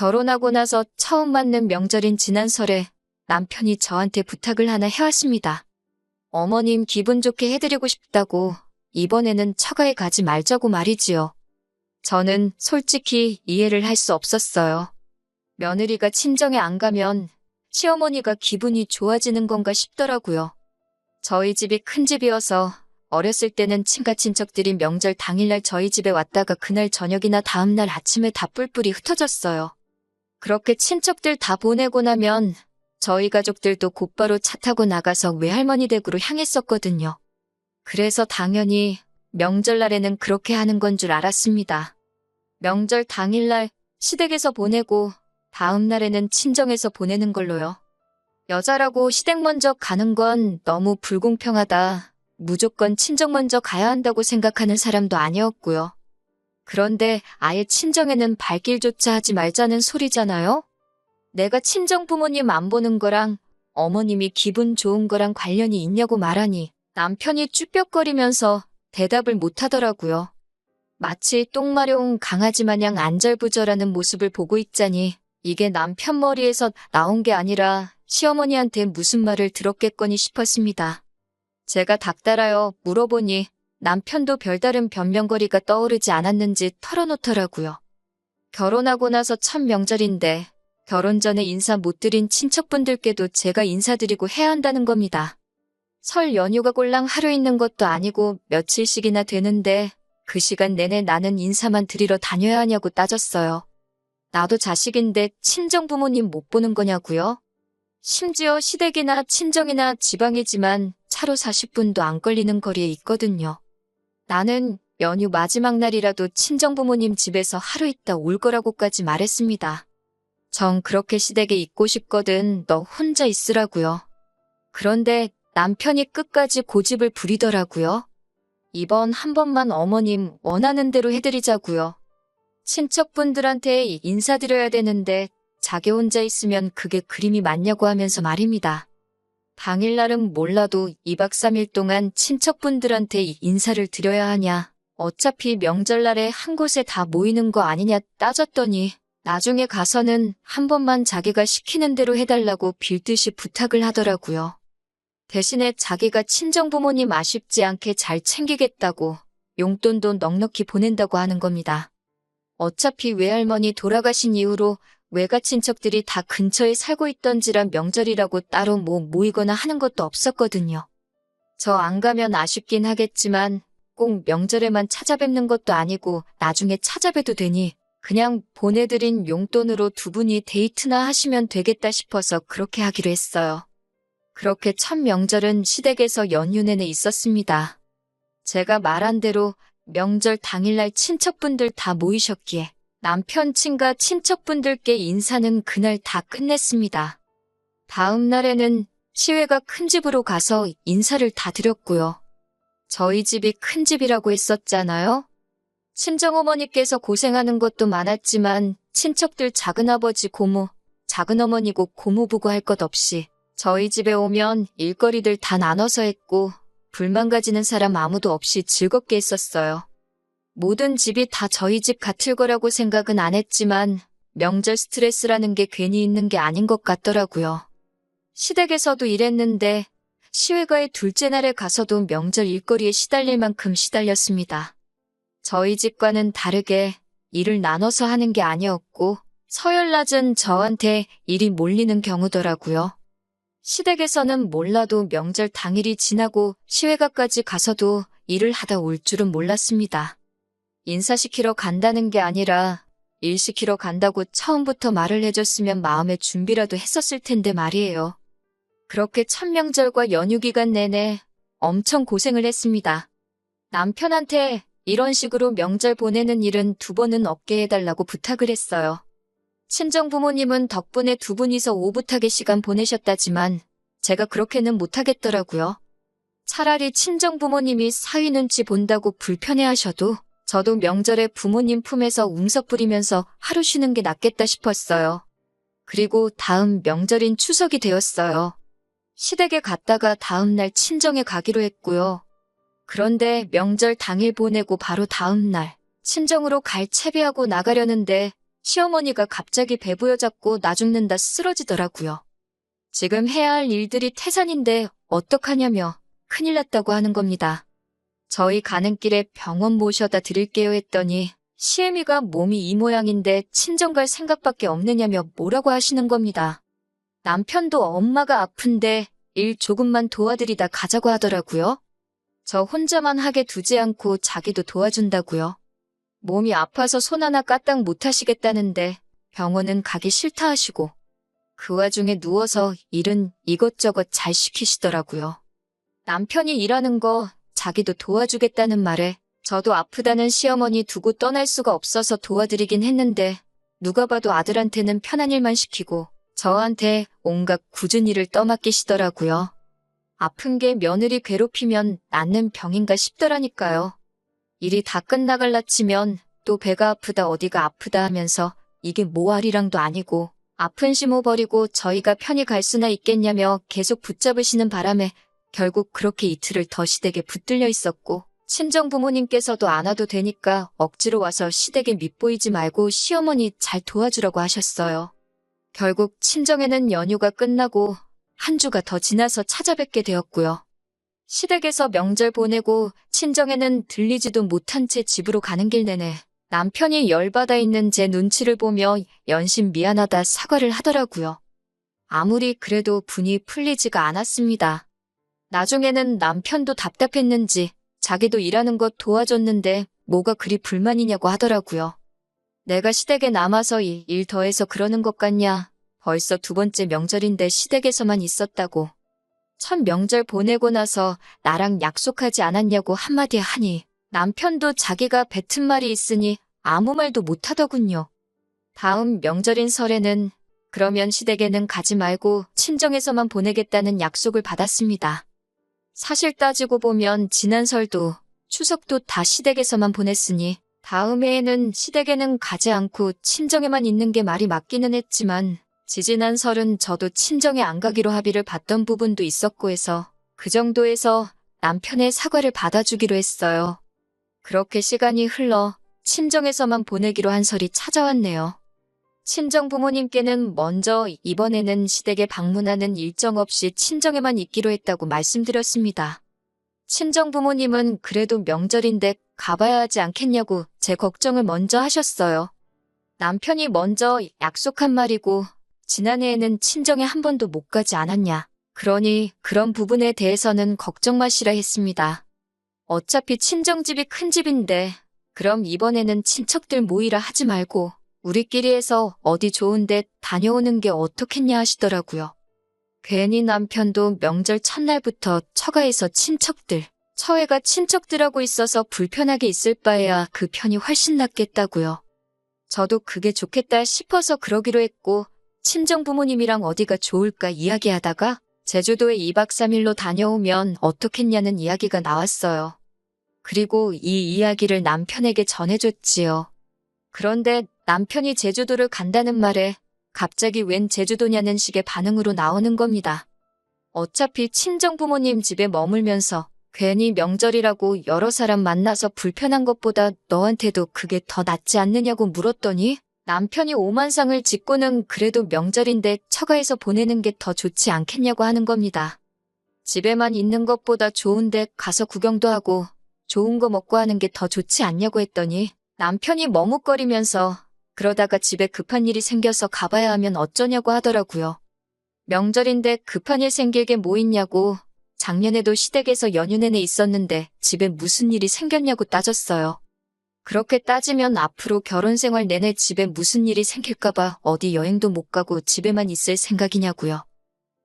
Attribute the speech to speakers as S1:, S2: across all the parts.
S1: 결혼하고 나서 처음 맞는 명절인 지난 설에 남편이 저한테 부탁을 하나 해왔습니다. 어머님 기분 좋게 해드리고 싶다고 이번에는 처가에 가지 말자고 말이지요. 저는 솔직히 이해를 할 수 없었어요. 며느리가 친정에 안 가면 시어머니가 기분이 좋아지는 건가 싶더라고요. 저희 집이 큰 집이어서 어렸을 때는 친가 친척들이 명절 당일날 저희 집에 왔다가 그날 저녁이나 다음날 아침에 다 뿔뿔이 흩어졌어요. 그렇게 친척들 다 보내고 나면 저희 가족들도 곧바로 차 타고 나가서 외할머니 댁으로 향했었거든요. 그래서 당연히 명절날에는 그렇게 하는 건 줄 알았습니다. 명절 당일날 시댁에서 보내고 다음 날에는 친정에서 보내는 걸로요. 여자라고 시댁 먼저 가는 건 너무 불공평하다. 무조건 친정 먼저 가야 한다고 생각하는 사람도 아니었고요. 그런데 아예 친정에는 발길조차 하지 말자는 소리잖아요? 내가 친정 부모님 안 보는 거랑 어머님이 기분 좋은 거랑 관련이 있냐고 말하니 남편이 쭈뼛거리면서 대답을 못 하더라고요. 마치 똥 마려운 강아지 마냥 안절부절하는 모습을 보고 있자니 이게 남편 머리에서 나온 게 아니라 시어머니한테 무슨 말을 들었겠거니 싶었습니다. 제가 닥달하여 물어보니 남편도 별다른 변명거리가 떠오르지 않았는지 털어놓더라고요. 결혼하고 나서 첫 명절인데 결혼 전에 인사 못 드린 친척분들께도 제가 인사드리고 해야 한다는 겁니다. 설 연휴가 꼴랑 하루 있는 것도 아니고 며칠씩이나 되는데 그 시간 내내 나는 인사만 드리러 다녀야 하냐고 따졌어요. 나도 자식인데 친정 부모님 못 보는 거냐고요? 심지어 시댁이나 친정이나 지방이지만 차로 40분도 안 걸리는 거리에 있거든요. 나는 연휴 마지막 날이라도 친정 부모님 집에서 하루 있다 올 거라고까지 말했습니다. 정 그렇게 시댁에 있고 싶거든 너 혼자 있으라고요. 그런데 남편이 끝까지 고집을 부리더라고요. 이번 한 번만 어머님 원하는 대로 해드리자고요. 친척분들한테 인사드려야 되는데 자기 혼자 있으면 그게 그림이 맞냐고 하면서 말입니다. 당일날은 몰라도 2박 3일 동안 친척분들한테 인사를 드려야 하냐. 어차피 명절날에 한 곳에 다 모이는 거 아니냐 따졌더니 나중에 가서는 한 번만 자기가 시키는 대로 해달라고 빌듯이 부탁을 하더라고요. 대신에 자기가 친정부모님 아쉽지 않게 잘 챙기겠다고 용돈도 넉넉히 보낸다고 하는 겁니다. 어차피 외할머니 돌아가신 이후로 외가 친척들이 다 근처에 살고 있던지라 명절이라고 따로 모이거나 하는 것도 없었거든요. 저 안 가면 아쉽긴 하겠지만 꼭 명절에만 찾아뵙는 것도 아니고 나중에 찾아뵈도 되니 그냥 보내드린 용돈으로 두 분이 데이트나 하시면 되겠다 싶어서 그렇게 하기로 했어요. 그렇게 첫 명절은 시댁에서 연휴 내내 있었습니다. 제가 말한 대로 명절 당일날 친척분들 다 모이셨기에 남편 친가 친척분들께 인사는 그날 다 끝냈습니다. 다음 날에는 시외가 큰 집으로 가서 인사를 다 드렸고요. 저희 집이 큰 집이라고 했었잖아요. 친정어머니께서 고생하는 것도 많았지만 친척들 작은아버지 고모, 작은어머니고 고모부고 할 것 없이 저희 집에 오면 일거리들 다 나눠서 했고 불만 가지는 사람 아무도 없이 즐겁게 했었어요. 모든 집이 다 저희 집 같을 거라고 생각은 안 했지만 명절 스트레스라는 게 괜히 있는 게 아닌 것 같더라고요. 시댁에서도 이랬는데 시외가의 둘째 날에 가서도 명절 일거리에 시달릴 만큼 시달렸습니다. 저희 집과는 다르게 일을 나눠서 하는 게 아니었고 서열낮은 저한테 일이 몰리는 경우더라고요. 시댁에서는 몰라도 명절 당일이 지나고 시외가까지 가서도 일을 하다 올 줄은 몰랐습니다. 인사시키러 간다는 게 아니라 일 시키러 간다고 처음부터 말을 해줬으면 마음의 준비라도 했었을 텐데 말이에요. 그렇게 첫 명절과 연휴 기간 내내 엄청 고생을 했습니다. 남편한테 이런 식으로 명절 보내는 일은 두 번은 없게 해달라고 부탁을 했어요. 친정 부모님은 덕분에 두 분이서 오붓하게 시간 보내셨다지만 제가 그렇게는 못하겠더라고요. 차라리 친정 부모님이 사위 눈치 본다고 불편해하셔도 저도 명절에 부모님 품에서 웅석 부리면서 하루 쉬는 게 낫겠다 싶었어요. 그리고 다음 명절인 추석이 되었어요. 시댁에 갔다가 다음날 친정에 가기로 했고요. 그런데 명절 당일 보내고 바로 다음날 친정으로 갈 채비하고 나가려는데 시어머니가 갑자기 배부여 잡고 나 죽는다 쓰러지더라고요. 지금 해야 할 일들이 태산인데 어떡하냐며 큰일 났다고 하는 겁니다. 저희 가는 길에 병원 모셔다 드릴게요 했더니 시애미가 몸이 이 모양인데 친정 갈 생각밖에 없느냐며 뭐라고 하시는 겁니다. 남편도 엄마가 아픈데 일 조금만 도와드리다 가자고 하더라고요. 저 혼자만 하게 두지 않고 자기도 도와준다고요. 몸이 아파서 손 하나 까딱 못 하시겠다는데 병원은 가기 싫다 하시고 그 와중에 누워서 일은 이것저것 잘 시키시더라고요. 남편이 일하는 거 자기도 도와주겠다는 말에 저도 아프다는 시어머니 두고 떠날 수가 없어서 도와드리긴 했는데 누가 봐도 아들한테는 편한 일만 시키고 저한테 온갖 굳은 일을 떠맡기시더라고요. 아픈 게 며느리 괴롭히면 낫는 병인가 싶더라니까요. 일이 다 끝나갈라 치면 또 배가 아프다 어디가 아프다 하면서 이게 모아리랑도 아니고 아픈 심호 버리고 저희가 편히 갈 수나 있겠냐며 계속 붙잡으시는 바람에 결국 그렇게 이틀을 더 시댁에 붙들려 있었고 친정 부모님께서도 안 와도 되니까 억지로 와서 시댁에 밉보이지 말고 시어머니 잘 도와주라고 하셨어요. 결국 친정에는 연휴가 끝나고 한 주가 더 지나서 찾아뵙게 되었고요. 시댁에서 명절 보내고 친정에는 들리지도 못한 채 집으로 가는 길 내내 남편이 열받아 있는 제 눈치를 보며 연신 미안하다 사과를 하더라고요. 아무리 그래도 분이 풀리지가 않았습니다. 나중에는 남편도 답답했는지 자기도 일하는 것 도와줬는데 뭐가 그리 불만이냐고 하더라고요. 내가 시댁에 남아서 일 더해서 그러는 것 같냐. 벌써 두 번째 명절인데 시댁에서만 있었다고. 첫 명절 보내고 나서 나랑 약속하지 않았냐고 한마디 하니 남편도 자기가 뱉은 말이 있으니 아무 말도 못하더군요. 다음 명절인 설에는 그러면 시댁에는 가지 말고 친정에서만 보내겠다는 약속을 받았습니다. 사실 따지고 보면 지난 설도 추석도 다 시댁에서만 보냈으니 다음 해에는 시댁에는 가지 않고 친정에만 있는 게 말이 맞기는 했지만 지지난 설은 저도 친정에 안 가기로 합의를 봤던 부분도 있었고 해서 그 정도에서 남편의 사과를 받아주기로 했어요. 그렇게 시간이 흘러 친정에서만 보내기로 한 설이 찾아왔네요. 친정 부모님께는 먼저 이번에는 시댁에 방문하는 일정 없이 친정에만 있기로 했다고 말씀드렸습니다. 친정 부모님은 그래도 명절인데 가봐야 하지 않겠냐고 제 걱정을 먼저 하셨어요. 남편이 먼저 약속한 말이고 지난해에는 친정에 한 번도 못 가지 않았냐. 그러니 그런 부분에 대해서는 걱정 마시라 했습니다. 어차피 친정집이 큰 집인데 그럼 이번에는 친척들 모이라 하지 말고 우리끼리 해서 어디 좋은데 다녀오는 게 어떻겠냐 하시더라고요. 괜히 남편도 명절 첫날부터 처가에서 친척들, 처해가 친척들하고 있어서 불편하게 있을 바에야 그 편이 훨씬 낫겠다고요. 저도 그게 좋겠다 싶어서 그러기로 했고 친정 부모님이랑 어디가 좋을까 이야기하다가 제주도에 2박 3일로 다녀오면 어떻겠냐는 이야기가 나왔어요. 그리고 이 이야기를 남편에게 전해줬지요. 그런데 남편이 제주도를 간다는 말에 갑자기 웬 제주도냐는 식의 반응으로 나오는 겁니다. 어차피 친정 부모님 집에 머물면서 괜히 명절이라고 여러 사람 만나서 불편한 것보다 너한테도 그게 더 낫지 않느냐고 물었더니 남편이 오만상을 짓고는 그래도 명절인데 처가에서 보내는 게 더 좋지 않겠냐고 하는 겁니다. 집에만 있는 것보다 좋은데 가서 구경도 하고 좋은 거 먹고 하는 게 더 좋지 않냐고 했더니 남편이 머뭇거리면서 그러다가 집에 급한 일이 생겨서 가봐야 하면 어쩌냐고 하더라고요. 명절인데 급한 일 생길 게 뭐 있냐고 작년에도 시댁에서 연휴 내내 있었는데 집에 무슨 일이 생겼냐고 따졌어요. 그렇게 따지면 앞으로 결혼 생활 내내 집에 무슨 일이 생길까봐 어디 여행도 못 가고 집에만 있을 생각이냐고요.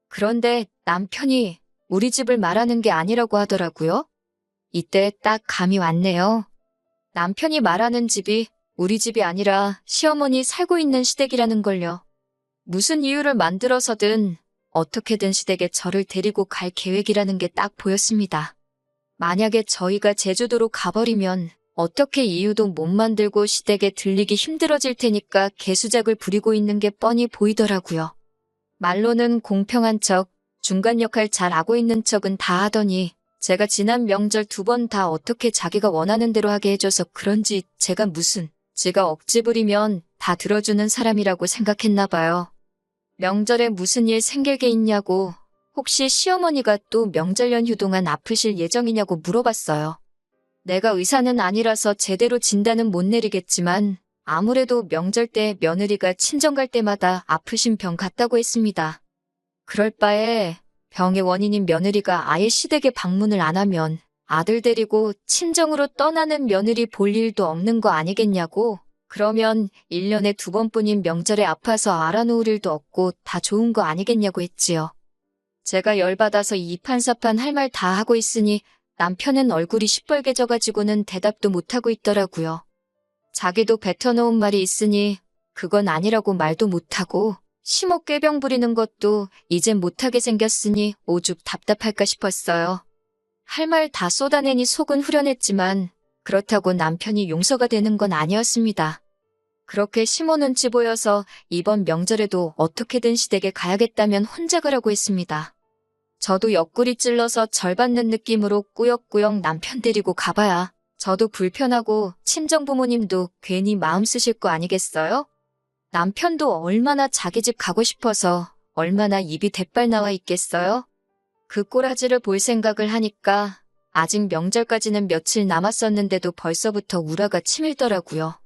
S1: 그런데 남편이 우리 집을 말하는 게 아니라고 하더라고요. 이때 딱 감이 왔네요. 남편이 말하는 집이 우리 집이 아니라 시어머니 살고 있는 시댁이라는 걸요. 무슨 이유를 만들어서든 어떻게든 시댁에 저를 데리고 갈 계획이라는 게 딱 보였습니다. 만약에 저희가 제주도로 가버리면 어떻게 이유도 못 만들고 시댁에 들리기 힘들어질 테니까 개수작을 부리고 있는 게 뻔히 보이더라고요. 말로는 공평한 척, 중간 역할 잘 하고 있는 척은 다 하더니 제가 지난 명절 2번 다 어떻게 자기가 원하는 대로 하게 해줘서 그런지 제가 무슨 지가 억지 부리면 다 들어주는 사람이라고 생각했나 봐요. 명절에 무슨 일 생길 게 있냐고, 혹시 시어머니가 또 명절 연휴 동안 아프실 예정이냐고 물어봤어요. 내가 의사는 아니라서 제대로 진단은 못 내리겠지만 아무래도 명절 때 며느리가 친정 갈 때마다 아프신 병 같다고 했습니다. 그럴 바에 병의 원인인 며느리가 아예 시댁에 방문을 안 하면 아들 데리고 친정으로 떠나는 며느리 볼 일도 없는 거 아니겠냐고. 그러면 1년에 2번뿐인 명절에 아파서 알아놓을 일도 없고 다 좋은 거 아니겠냐고 했지요. 제가 열받아서 이판사판 할 말 다 하고 있으니 남편은 얼굴이 시뻘개져가지고는 대답도 못하고 있더라고요. 자기도 뱉어놓은 말이 있으니 그건 아니라고 말도 못하고 심호 꾀병 부리는 것도 이젠 못하게 생겼으니 오죽 답답할까 싶었어요. 할 말 다 쏟아내니 속은 후련했지만 그렇다고 남편이 용서가 되는 건 아니었습니다. 그렇게 심호 눈치 보여서 이번 명절에도 어떻게든 시댁에 가야겠다면 혼자 가라고 했습니다. 저도 옆구리 찔러서 절받는 느낌으로 꾸역꾸역 남편 데리고 가봐야 저도 불편하고 친정부모님도 괜히 마음 쓰실 거 아니겠어요? 남편도 얼마나 자기 집 가고 싶어서 얼마나 입이 대빨 나와 있겠어요? 그 꼬라지를 볼 생각을 하니까 아직 명절까지는 며칠 남았었는데도 벌써부터 우라가 치밀더라고요.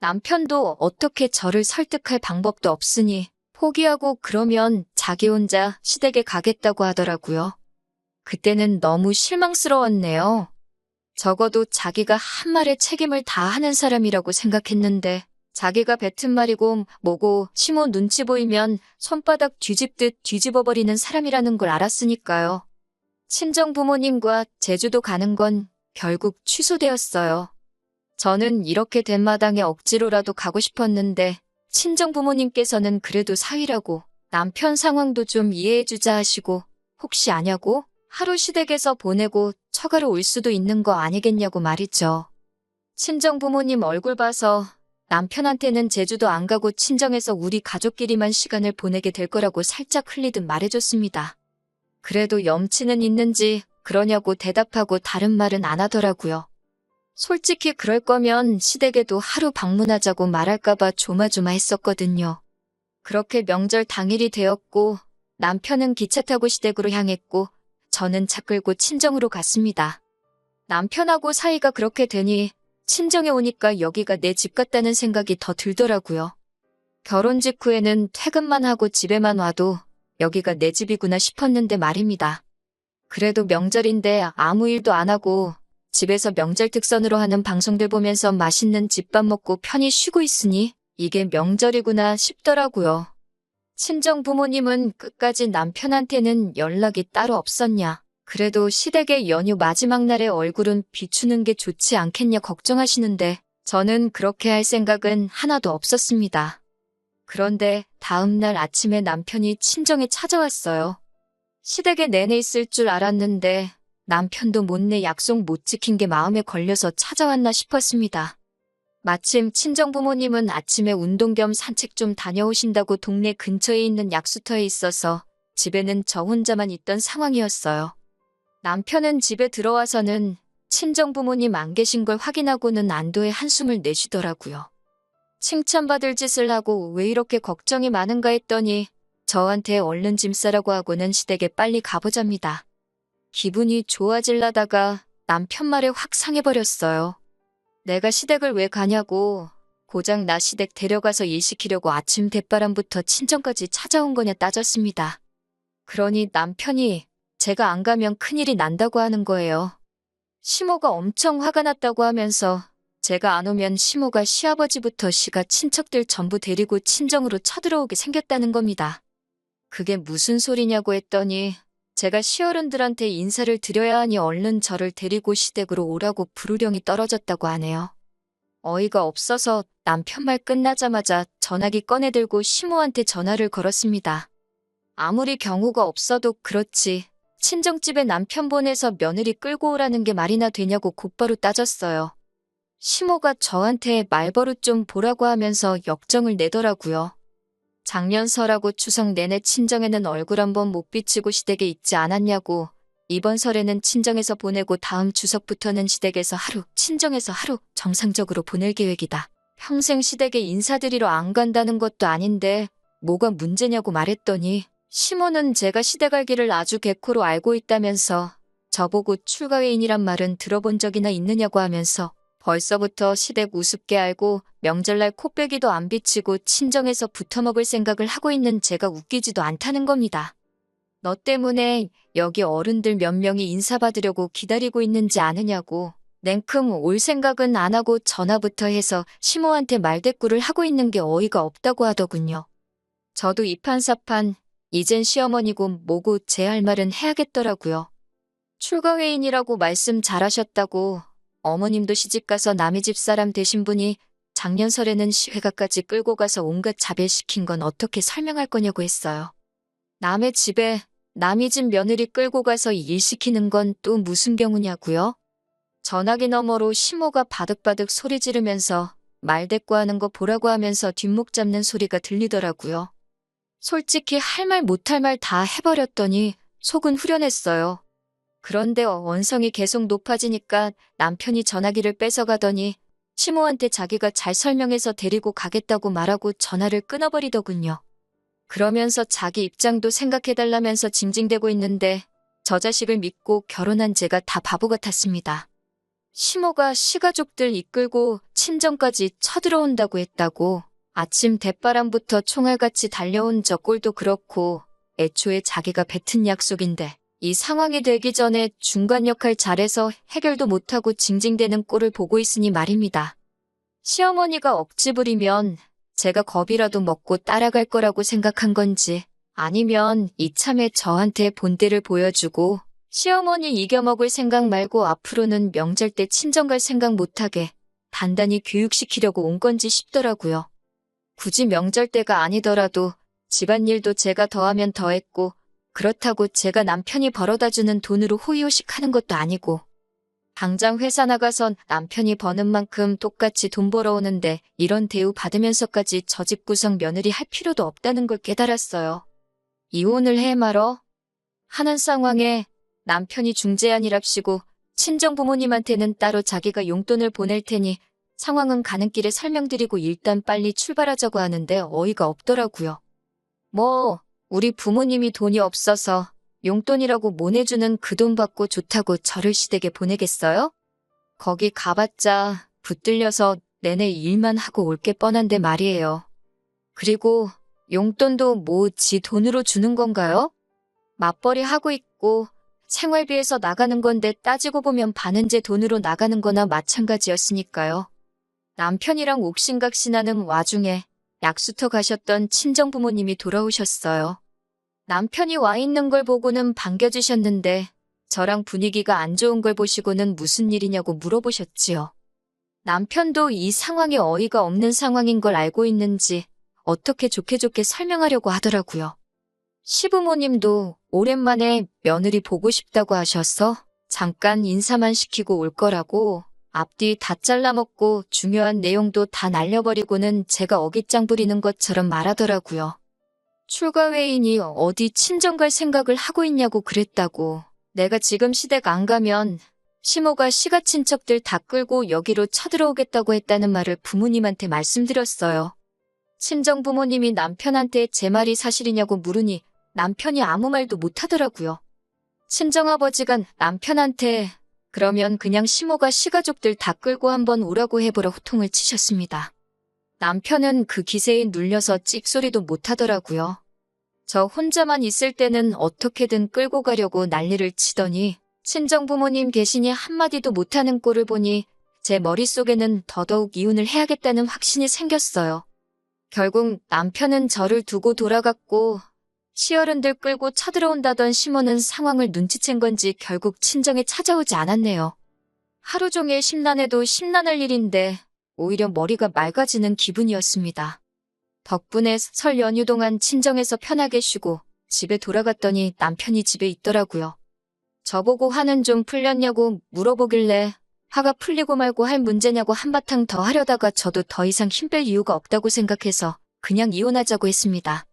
S1: 남편도 어떻게 저를 설득할 방법도 없으니 포기하고 그러면 자기 혼자 시댁에 가겠다고 하더라고요. 그때는 너무 실망스러웠네요. 적어도 자기가 한 말에 책임을 다 하는 사람이라고 생각했는데 자기가 뱉은 말이고 뭐고 심호 눈치 보이면 손바닥 뒤집듯 뒤집어버리는 사람이라는 걸 알았으니까요. 친정 부모님과 제주도 가는 건 결국 취소되었어요. 저는 이렇게 된 마당에 억지로라도 가고 싶었는데 친정 부모님께서는 그래도 사위라고 남편 상황도 좀 이해해주자 하시고 혹시 아냐고 하루 시댁에서 보내고 처가로 올 수도 있는 거 아니겠냐고 말이죠. 친정 부모님 얼굴 봐서 남편한테는 제주도 안 가고 친정에서 우리 가족끼리만 시간을 보내게 될 거라고 살짝 흘리듯 말해줬습니다. 그래도 염치는 있는지 그러냐고 대답하고 다른 말은 안 하더라고요. 솔직히 그럴 거면 시댁에도 하루 방문하자고 말할까봐 조마조마했었거든요. 그렇게 명절 당일이 되었고 남편은 기차 타고 시댁으로 향했고 저는 차 끌고 친정으로 갔습니다. 남편하고 사이가 그렇게 되니 친정에 오니까 여기가 내 집 같다는 생각이 더 들더라고요. 결혼 직후에는 퇴근만 하고 집에만 와도 여기가 내 집이구나 싶었는데 말입니다. 그래도 명절인데 아무 일도 안 하고 집에서 명절 특선으로 하는 방송들 보면서 맛있는 집밥 먹고 편히 쉬고 있으니 이게 명절이구나 싶더라고요. 친정 부모님은 끝까지 남편한테는 연락이 따로 없었냐. 그래도 시댁의 연휴 마지막 날에 얼굴은 비추는 게 좋지 않겠냐 걱정하시는데 저는 그렇게 할 생각은 하나도 없었습니다. 그런데 다음 날 아침에 남편이 친정에 찾아왔어요. 시댁에 내내 있을 줄 알았는데 남편도 못내 약속 못 지킨 게 마음에 걸려서 찾아왔나 싶었습니다. 마침 친정부모님은 아침에 운동 겸 산책 좀 다녀오신다고 동네 근처에 있는 약수터에 있어서 집에는 저 혼자만 있던 상황이었어요. 남편은 집에 들어와서는 친정부모님 안 계신 걸 확인하고는 안도의 한숨을 내쉬더라고요. 칭찬받을 짓을 하고 왜 이렇게 걱정이 많은가 했더니 저한테 얼른 짐 싸라고 하고는 시댁에 빨리 가보잡니다. 기분이 좋아질라다가 남편 말에 확 상해버렸어요. 내가 시댁을 왜 가냐고, 고작 나 시댁 데려가서 일 시키려고 아침 대바람부터 친정까지 찾아온 거냐 따졌습니다. 그러니 남편이 제가 안 가면 큰일이 난다고 하는 거예요. 시모가 엄청 화가 났다고 하면서 제가 안 오면 시모가 시아버지부터 시가 친척들 전부 데리고 친정으로 쳐들어오게 생겼다는 겁니다. 그게 무슨 소리냐고 했더니 제가 시어른들한테 인사를 드려야 하니 얼른 저를 데리고 시댁으로 오라고 부르령이 떨어졌다고 하네요. 어이가 없어서 남편 말 끝나자마자 전화기 꺼내들고 시모한테 전화를 걸었습니다. 아무리 경우가 없어도 그렇지 친정집에 남편 보내서 며느리 끌고 오라는 게 말이나 되냐고 곧바로 따졌어요. 시모가 저한테 말버릇 좀 보라고 하면서 역정을 내더라고요. 작년 설하고 추석 내내 친정에는 얼굴 한번 못 비치고 시댁에 있지 않았냐고, 이번 설에는 친정에서 보내고 다음 추석부터는 시댁에서 하루, 친정에서 하루 정상적으로 보낼 계획이다. 평생 시댁에 인사드리러 안 간다는 것도 아닌데 뭐가 문제냐고 말했더니 시모는 제가 시댁 알기를 아주 개코로 알고 있다면서 저보고 출가회인이란 말은 들어본 적이나 있느냐고 하면서 벌써부터 시댁 우습게 알고 명절날 코빼기도 안 비치고 친정에서 붙어먹을 생각을 하고 있는 제가 웃기지도 않다는 겁니다. 너 때문에 여기 어른들 몇 명이 인사받으려고 기다리고 있는지 아느냐고. 냉큼 올 생각은 안 하고 전화부터 해서 시모한테 말대꾸를 하고 있는 게 어이가 없다고 하더군요. 저도 이판사판 이젠 시어머니고 뭐고 제 할 말은 해야겠더라고요. 출가회인이라고 말씀 잘하셨다고 어머님도 시집가서 남의 집 사람 되신 분이 작년 설에는 시회가까지 끌고 가서 온갖 자별시킨 건 어떻게 설명할 거냐고 했어요. 남의 집에 남의 집 며느리 끌고 가서 일 시키는 건 또 무슨 경우냐고요? 전화기 너머로 시모가 바득바득 소리 지르면서 말대꾸하는 거 보라고 하면서 뒷목 잡는 소리가 들리더라고요. 솔직히 할 말 못할 말 다 해버렸더니 속은 후련했어요. 그런데 원성이 계속 높아지니까 남편이 전화기를 뺏어가더니 시모한테 자기가 잘 설명해서 데리고 가겠다고 말하고 전화를 끊어버리더군요. 그러면서 자기 입장도 생각해달라면서 징징대고 있는데 저 자식을 믿고 결혼한 제가 다 바보 같았습니다. 시모가 시가족들 이끌고 친정까지 쳐들어온다고 했다고 아침 대바람부터 총알같이 달려온 저 꼴도 그렇고 애초에 자기가 뱉은 약속인데 이 상황이 되기 전에 중간 역할 잘해서 해결도 못하고 징징대는 꼴을 보고 있으니 말입니다. 시어머니가 억지 부리면 제가 겁이라도 먹고 따라갈 거라고 생각한 건지 아니면 이참에 저한테 본때를 보여주고 시어머니 이겨먹을 생각 말고 앞으로는 명절 때 친정 갈 생각 못하게 단단히 교육시키려고 온 건지 싶더라고요. 굳이 명절 때가 아니더라도 집안일도 제가 더하면 더했고 그렇다고 제가 남편이 벌어다주는 돈으로 호의호식 하는 것도 아니고 당장 회사 나가선 남편이 버는 만큼 똑같이 돈 벌어오는데 이런 대우 받으면서까지 저 집 구성 며느리 할 필요도 없다는 걸 깨달았어요. 이혼을 해 말어 하는 상황에 남편이 중재안이랍시고 친정 부모님한테는 따로 자기가 용돈을 보낼 테니 상황은 가는 길에 설명드리고 일단 빨리 출발하자고 하는데 어이가 없더라고요. 뭐 우리 부모님이 돈이 없어서 용돈이라고 못 내주는 그 돈 받고 좋다고 저를 시댁에 보내겠어요? 거기 가봤자 붙들려서 내내 일만 하고 올 게 뻔한데 말이에요. 그리고 용돈도 뭐 지 돈으로 주는 건가요? 맞벌이 하고 있고 생활비에서 나가는 건데 따지고 보면 반은 제 돈으로 나가는 거나 마찬가지였으니까요. 남편이랑 옥신각신하는 와중에 약수터 가셨던 친정 부모님이 돌아오셨어요. 남편이 와 있는 걸 보고는 반겨주셨는데 저랑 분위기가 안 좋은 걸 보시고는 무슨 일이냐고 물어보셨지요. 남편도 이 상황이 어이가 없는 상황인 걸 알고 있는지 어떻게 좋게 설명하려고 하더라고요. 시부모님도 오랜만에 며느리 보고 싶다고 하셔서 잠깐 인사만 시키고 올 거라고 앞뒤 다 잘라먹고 중요한 내용도 다 날려버리고는 제가 어깃장 부리는 것처럼 말하더라고요. 출가회인이 어디 친정 갈 생각을 하고 있냐고 그랬다고. 내가 지금 시댁 안 가면 시모가 시가 친척들 다 끌고 여기로 쳐들어오겠다고 했다는 말을 부모님한테 말씀드렸어요. 친정 부모님이 남편한테 제 말이 사실이냐고 물으니 남편이 아무 말도 못하더라고요. 친정아버지가 남편한테 그러면 그냥 시모가 시가족들 다 끌고 한번 오라고 해보라 호통을 치셨습니다. 남편은 그 기세에 눌려서 찍소리도 못하더라고요. 저 혼자만 있을 때는 어떻게든 끌고 가려고 난리를 치더니 친정부모님 계시니 한마디도 못하는 꼴을 보니 제 머릿속에는 더더욱 이혼을 해야겠다는 확신이 생겼어요. 결국 남편은 저를 두고 돌아갔고 시어른들 끌고 쳐들어온다던 시모는 상황을 눈치챈 건지 결국 친정에 찾아오지 않았네요. 하루 종일 심란해도 심란할 일인데 오히려 머리가 맑아지는 기분이었습니다. 덕분에 설 연휴 동안 친정에서 편하게 쉬고 집에 돌아갔더니 남편이 집에 있더라고요. 저보고 화는 좀 풀렸냐고 물어보길래 화가 풀리고 말고 할 문제냐고 한바탕 더 하려다가 저도 더 이상 힘 뺄 이유가 없다고 생각해서 그냥 이혼하자고 했습니다.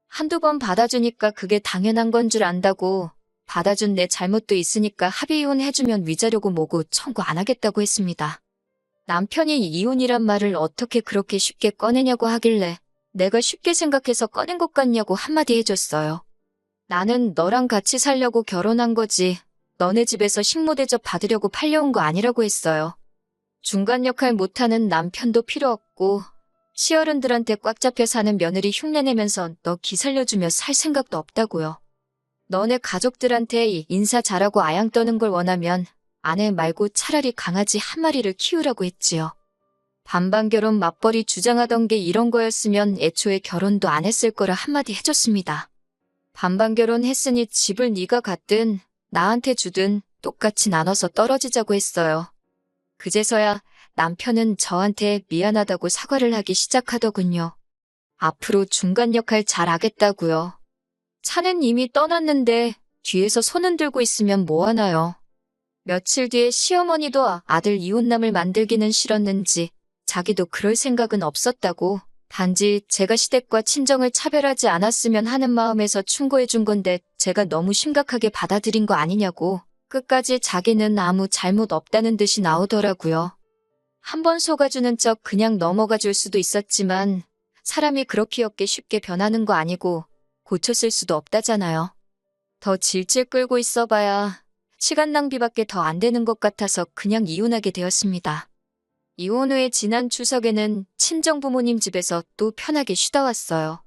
S1: 한두 번 받아주니까 그게 당연한 건 줄 안다고 받아준 내 잘못도 있으니까 합의 이혼해주면 위자료고 뭐고 청구 안 하겠다고 했습니다. 남편이 이혼이란 말을 어떻게 그렇게 쉽게 꺼내냐고 하길래 내가 쉽게 생각해서 꺼낸 것 같냐고 한마디 해줬어요. 나는 너랑 같이 살려고 결혼한 거지. 너네 집에서 식모 대접 받으려고 팔려온 거 아니라고 했어요. 중간 역할 못하는 남편도 필요 없고 시어른들한테 꽉 잡혀 사는 며느리 흉내내면서 너 기살려주며 살 생각도 없다고요. 너네 가족들한테 인사 잘하고 아양 떠는 걸 원하면 아내 말고 차라리 강아지 한 마리를 키우라고 했지요. 반반 결혼 맞벌이 주장하던 게 이런 거였으면 애초에 결혼도 안 했을 거라 한마디 해줬습니다. 반반 결혼했으니 집을 네가 갖든 나한테 주든 똑같이 나눠서 떨어지자고 했어요. 그제서야 남편은 저한테 미안하다고 사과를 하기 시작하더군요. 앞으로 중간 역할 잘 하겠다고요. 차는 이미 떠났는데 뒤에서 손 흔들고 있으면 뭐하나요. 며칠 뒤에 시어머니도 아들 이혼남을 만들기는 싫었는지 자기도 그럴 생각은 없었다고, 단지 제가 시댁과 친정을 차별하지 않았으면 하는 마음에서 충고해 준 건데 제가 너무 심각하게 받아들인 거 아니냐고 끝까지 자기는 아무 잘못 없다는 듯이 나오더라고요. 한번 속아주는 척 그냥 넘어가 줄 수도 있었지만 사람이 그렇게 쉽게 변하는 거 아니고 고쳤을 수도 없다잖아요. 더 질질 끌고 있어봐야 시간 낭비밖에 더 안 되는 것 같아서 그냥 이혼하게 되었습니다. 이혼 후에 지난 추석에는 친정 부모님 집에서 또 편하게 쉬다 왔어요.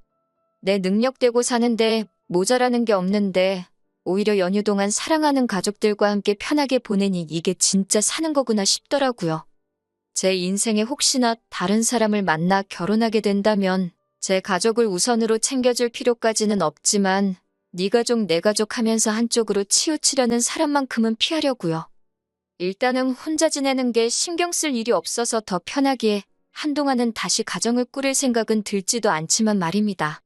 S1: 내 능력대고 사는데 모자라는 게 없는데 오히려 연휴 동안 사랑하는 가족들과 함께 편하게 보내니 이게 진짜 사는 거구나 싶더라고요. 제 인생에 혹시나 다른 사람을 만나 결혼하게 된다면 제 가족을 우선으로 챙겨줄 필요까지는 없지만 네 가족 내 가족 하면서 한쪽으로 치우치려는 사람만큼은 피하려고요. 일단은 혼자 지내는 게 신경 쓸 일이 없어서 더 편하기에 한동안은 다시 가정을 꾸릴 생각은 들지도 않지만 말입니다.